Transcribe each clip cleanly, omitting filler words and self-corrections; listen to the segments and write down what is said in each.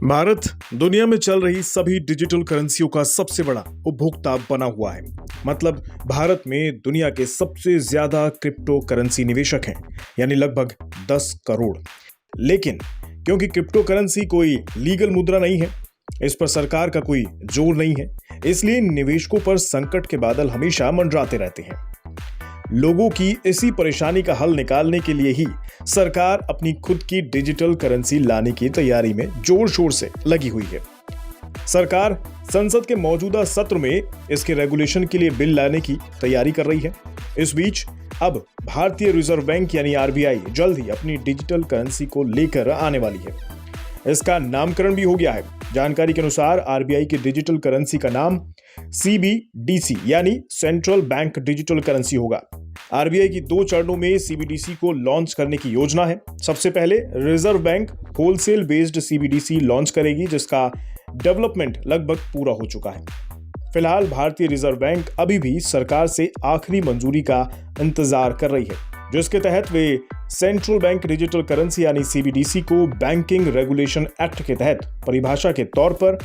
भारत दुनिया में चल रही सभी डिजिटल करेंसियों का सबसे बड़ा उपभोक्ता बना हुआ है। मतलब भारत में दुनिया के सबसे ज्यादा क्रिप्टो करेंसी निवेशक हैं, यानी लगभग 10 करोड़। लेकिन क्योंकि क्रिप्टो करेंसी कोई लीगल मुद्रा नहीं है, इस पर सरकार का कोई जोर नहीं है, इसलिए निवेशकों पर संकट के बादल हमेशा मंडराते रहते हैं। लोगों की इसी परेशानी का हल निकालने के लिए ही सरकार अपनी खुद की डिजिटल करेंसी लाने की तैयारी में जोर शोर से लगी हुई है। सरकार संसद के मौजूदा सत्र में इसके रेगुलेशन के लिए बिल लाने की तैयारी कर रही है। इस बीच अब भारतीय रिजर्व बैंक यानी आरबीआई जल्द ही अपनी डिजिटल करेंसी को लेकर आने वाली है। इसका नामकरण भी हो गया है। जानकारी के अनुसार आरबीआई की डिजिटल करेंसी का नाम सीबीडीसी यानी सेंट्रल बैंक डिजिटल करेंसी होगा। आरबीआई की 2 चरणों में सीबीडीसी को लॉन्च करने की योजना है। सबसे पहले reserve bank wholesale based CBDC launch करेगी, जिसका डेवलपमेंट लगभग पूरा हो चुका है। फिलहाल भारतीय रिजर्व बैंक अभी भी सरकार से आखिरी मंजूरी का इंतजार कर रही है, जिसके तहत वे सेंट्रल बैंक डिजिटल करेंसी यानी सीबीडीसी को बैंकिंग रेगुलेशन एक्ट के तहत परिभाषा के तौर पर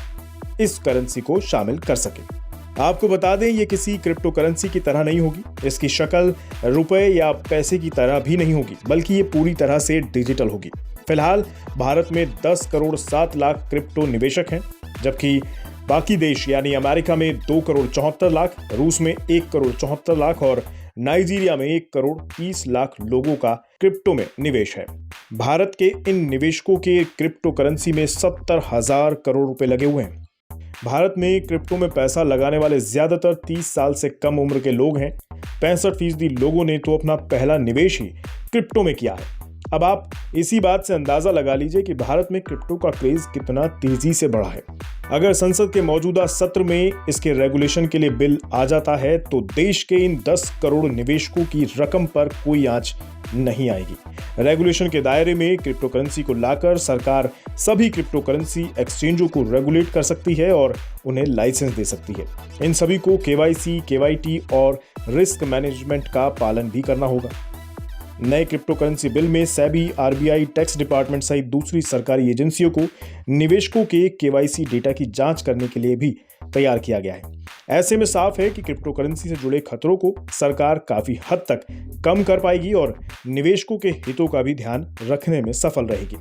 इस करेंसी को शामिल कर सके। आपको बता दें, ये किसी क्रिप्टो करेंसी की तरह नहीं होगी। इसकी शक्ल रुपए या पैसे की तरह भी नहीं होगी, बल्कि ये पूरी तरह से डिजिटल होगी। फिलहाल भारत में 10 करोड़ 7 लाख क्रिप्टो निवेशक हैं, जबकि बाकी देश यानी अमेरिका में 2 करोड़ 74 लाख, रूस में 1 करोड़ 74 लाख और नाइजीरिया में 1 करोड़ 30 लाख लोगों का क्रिप्टो में निवेश है। भारत के इन निवेशकों के क्रिप्टो करेंसी में 70,000 करोड़ रुपए लगे हुए हैं। भारत में क्रिप्टो में पैसा लगाने वाले ज्यादातर 30 साल से कम उम्र के लोग हैं। 65% लोगों ने तो अपना पहला निवेश ही क्रिप्टो में किया है। अब आप इसी बात से अंदाजा लगा लीजिए कि भारत में क्रिप्टो का क्रेज कितना तेजी से बढ़ा है। अगर संसद के मौजूदा सत्र में इसके रेगुलेशन के लिए बिल आ जाता है तो देश के इन 10 करोड़ निवेशकों की रकम पर कोई आंच नहीं आएगी। रेगुलेशन के दायरे में क्रिप्टो करेंसी को लाकर सरकार सभी क्रिप्टो करेंसी एक्सचेंजों को रेगुलेट कर सकती है और उन्हें लाइसेंस दे सकती है। इन सभी को केवाईसी, केवाईटी और रिस्क मैनेजमेंट का पालन भी करना होगा। नए क्रिप्टो करेंसी बिल में सेबी, आरबीआई, टैक्स डिपार्टमेंट सहित दूसरी सरकारी एजेंसियों को निवेशकों के केवाईसी डेटा की जांच करने के लिए भी तैयार किया गया है। ऐसे में साफ है कि क्रिप्टो करेंसी से जुड़े खतरों को सरकार काफी हद तक कम कर पाएगी और निवेशकों के हितों का भी ध्यान रखने में सफल रहेगी।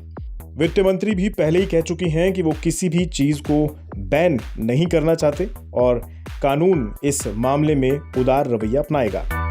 वित्त मंत्री भी पहले ही कह चुकी हैं कि वो किसी भी चीज को बैन नहीं करना चाहते और कानून इस मामले में उदार रवैया अपनाएगा।